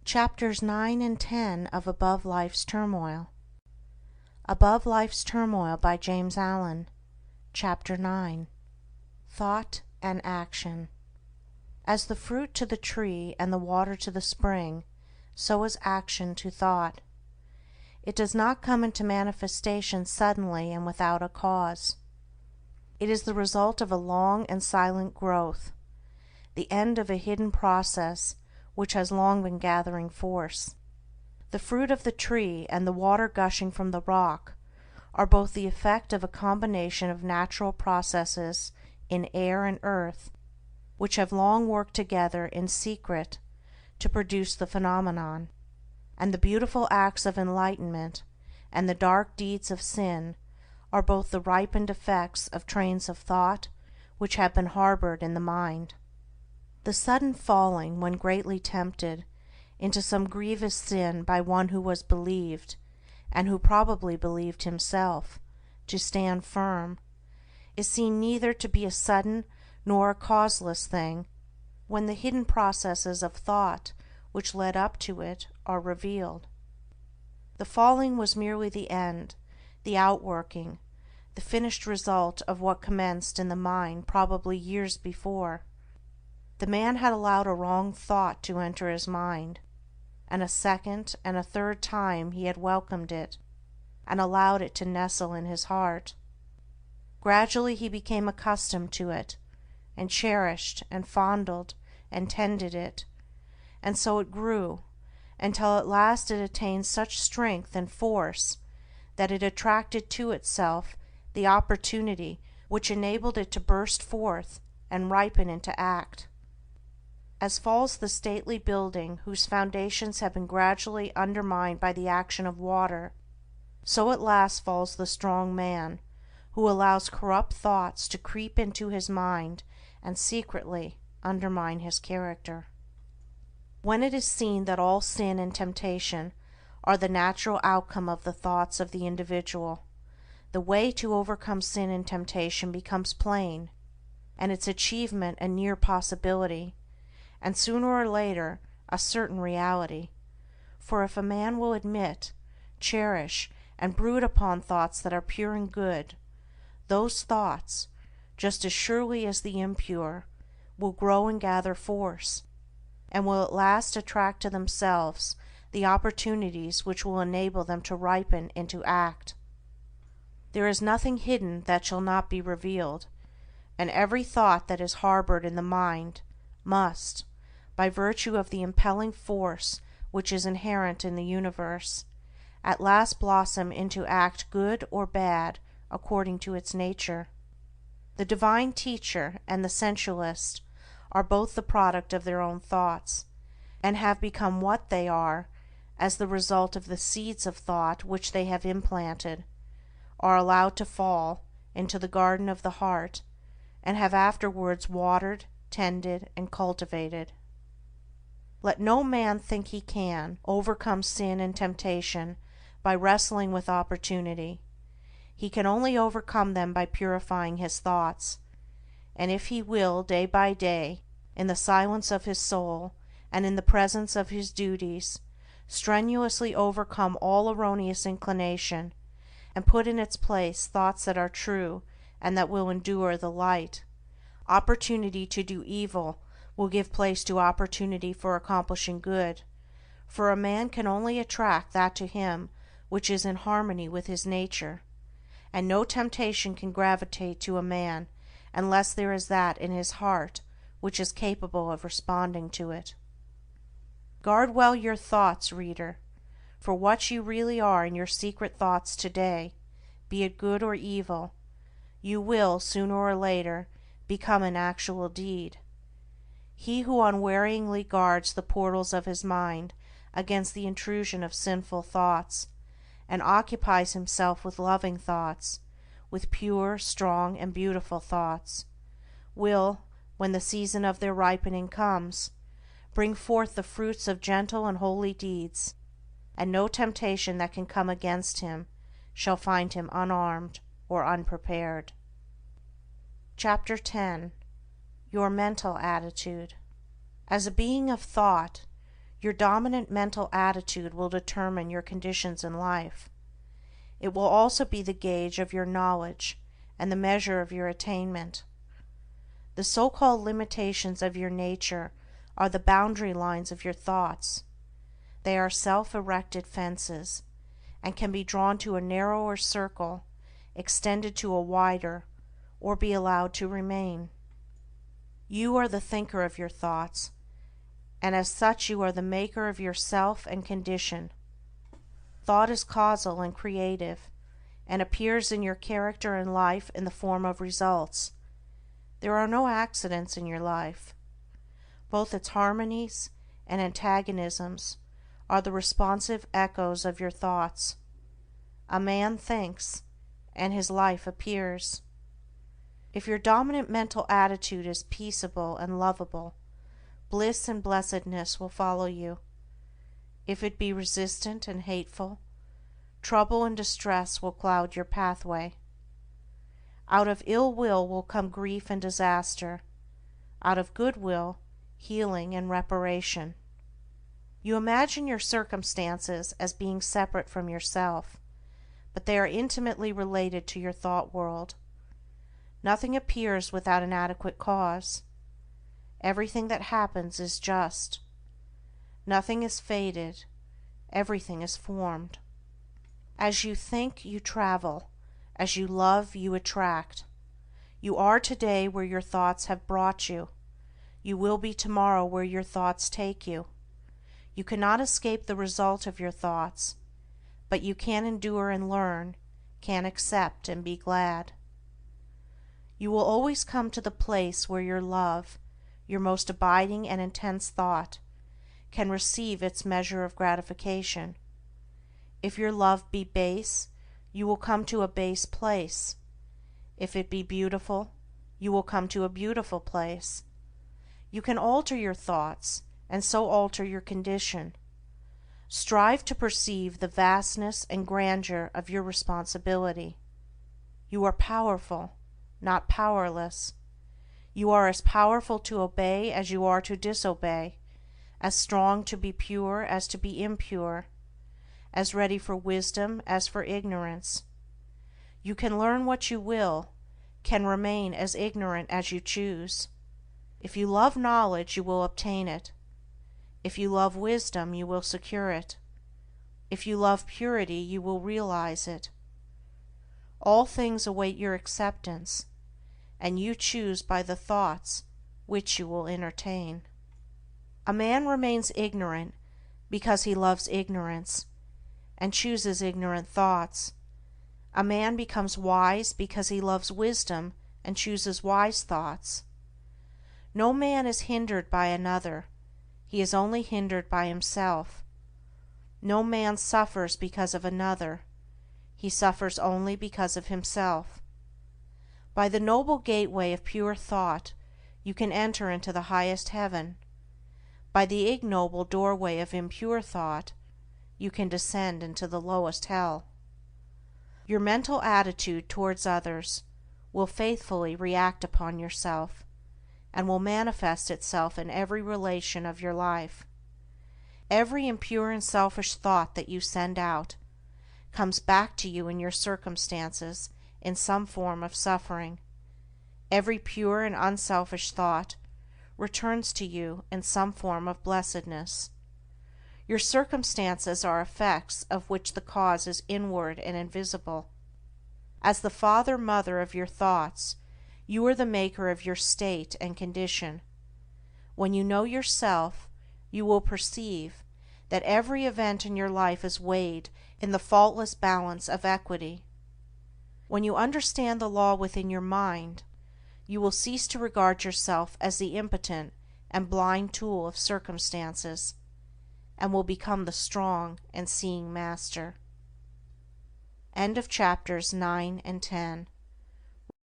Chapters 9 and 10 of Above Life's Turmoil. Above Life's Turmoil by James Allen. Chapter 9. Thought and Action. As the fruit to the tree and the water to the spring, so is action to thought. It does not come into manifestation suddenly and without a cause. It is the result of a long and silent growth, the end of a hidden process which has long been gathering force. The fruit of the tree and the water gushing from the rock are both the effect of a combination of natural processes in air and earth which have long worked together in secret to produce the phenomenon, and the beautiful acts of enlightenment and the dark deeds of sin are both the ripened effects of trains of thought which have been harbored in the mind. The sudden falling, when greatly tempted, into some grievous sin by one who was believed, and who probably believed himself, to stand firm, is seen neither to be a sudden nor a causeless thing, when the hidden processes of thought which led up to it are revealed. The falling was merely the end, the outworking, the finished result of what commenced in the mind probably years before. The man had allowed a wrong thought to enter his mind, and a second and a third time he had welcomed it, and allowed it to nestle in his heart. Gradually he became accustomed to it, and cherished and fondled and tended it, and so it grew, until at last it attained such strength and force that it attracted to itself the opportunity which enabled it to burst forth and ripen into act. As falls the stately building whose foundations have been gradually undermined by the action of water, so at last falls the strong man, who allows corrupt thoughts to creep into his mind and secretly undermine his character. When it is seen that all sin and temptation are the natural outcome of the thoughts of the individual, the way to overcome sin and temptation becomes plain, and its achievement a near possibility, and sooner or later a certain reality. For if a man will admit, cherish, and brood upon thoughts that are pure and good, those thoughts, just as surely as the impure, will grow and gather force, and will at last attract to themselves the opportunities which will enable them to ripen into act. There is nothing hidden that shall not be revealed, and every thought that is harbored in the mind must, by virtue of the impelling force which is inherent in the universe, at last blossom into act good or bad according to its nature. The divine teacher and the sensualist are both the product of their own thoughts, and have become what they are as the result of the seeds of thought which they have implanted, are allowed to fall into the garden of the heart, and have afterwards watered, tended, and cultivated. Let no man think he can overcome sin and temptation by wrestling with opportunity. He can only overcome them by purifying his thoughts, and if he will day by day, in the silence of his soul and in the presence of his duties, strenuously overcome all erroneous inclination, and put in its place thoughts that are true and that will endure the light, opportunity to do evil will give place to opportunity for accomplishing good, for a man can only attract that to him which is in harmony with his nature, and no temptation can gravitate to a man unless there is that in his heart which is capable of responding to it. Guard well your thoughts, reader, for what you really are in your secret thoughts today, be it good or evil, you will, sooner or later, become an actual deed. He who unwearyingly guards the portals of his mind against the intrusion of sinful thoughts, and occupies himself with loving thoughts, with pure, strong, and beautiful thoughts, will, when the season of their ripening comes, bring forth the fruits of gentle and holy deeds, and no temptation that can come against him shall find him unarmed or unprepared. Chapter 10. Your Mental Attitude. As a being of thought, Your dominant mental attitude will determine your conditions in life. It will also be the gauge of your knowledge and the measure of your attainment. The so-called limitations of your nature are the boundary lines of your thoughts. They are self-erected fences, and can be drawn to a narrower circle, extended to a wider, or be allowed to remain. You are the thinker of your thoughts, and as such you are the maker of yourself and condition. Thought is causal and creative, and appears in your character and life in the form of results. There are no accidents in your life. Both its harmonies and antagonisms are the responsive echoes of your thoughts. A man thinks, and his life appears. If your dominant mental attitude is peaceable and lovable, bliss and blessedness will follow you. If it be resistant and hateful, trouble and distress will cloud your pathway. Out of ill will will come grief and disaster. Out of good will, healing and reparation. You imagine your circumstances as being separate from yourself, but they are intimately related to your thought world. Nothing appears without an adequate cause. Everything that happens is just. Nothing is fated. Everything is formed. As you think, you travel. As you love, you attract. You are today where your thoughts have brought you. You will be tomorrow where your thoughts take you. You cannot escape the result of your thoughts, but you can endure and learn, can accept and be glad. You will always come to the place where your love, your most abiding and intense thought, can receive its measure of gratification. If your love be base, you will come to a base place. If it be beautiful, you will come to a beautiful place. You can alter your thoughts, and so alter your condition. Strive to perceive the vastness and grandeur of your responsibility. You are powerful, not powerless. You are as powerful to obey as you are to disobey, as strong to be pure as to be impure, as ready for wisdom as for ignorance. You can learn what you will, can remain as ignorant as you choose. If you love knowledge, you will obtain it. If you love wisdom, you will secure it. If you love purity, you will realize it. All things await your acceptance, and you choose by the thoughts which you will entertain. A man remains ignorant because he loves ignorance, and chooses ignorant thoughts. A man becomes wise because he loves wisdom and chooses wise thoughts. No man is hindered by another, he is only hindered by himself. No man suffers because of another, he suffers only because of himself. By the noble gateway of pure thought you can enter into the highest heaven. By the ignoble doorway of impure thought you can descend into the lowest hell. Your mental attitude towards others will faithfully react upon yourself, and will manifest itself in every relation of your life. Every impure and selfish thought that you send out comes back to you in your circumstances in some form of suffering. Every pure and unselfish thought returns to you in some form of blessedness. Your circumstances are effects of which the cause is inward and invisible. As the father-mother of your thoughts, you are the maker of your state and condition. When you know yourself, you will perceive that every event in your life is weighed in the faultless balance of equity. When you understand the law within your mind, you will cease to regard yourself as the impotent and blind tool of circumstances, and will become the strong and seeing master. End of chapters 9 and 10.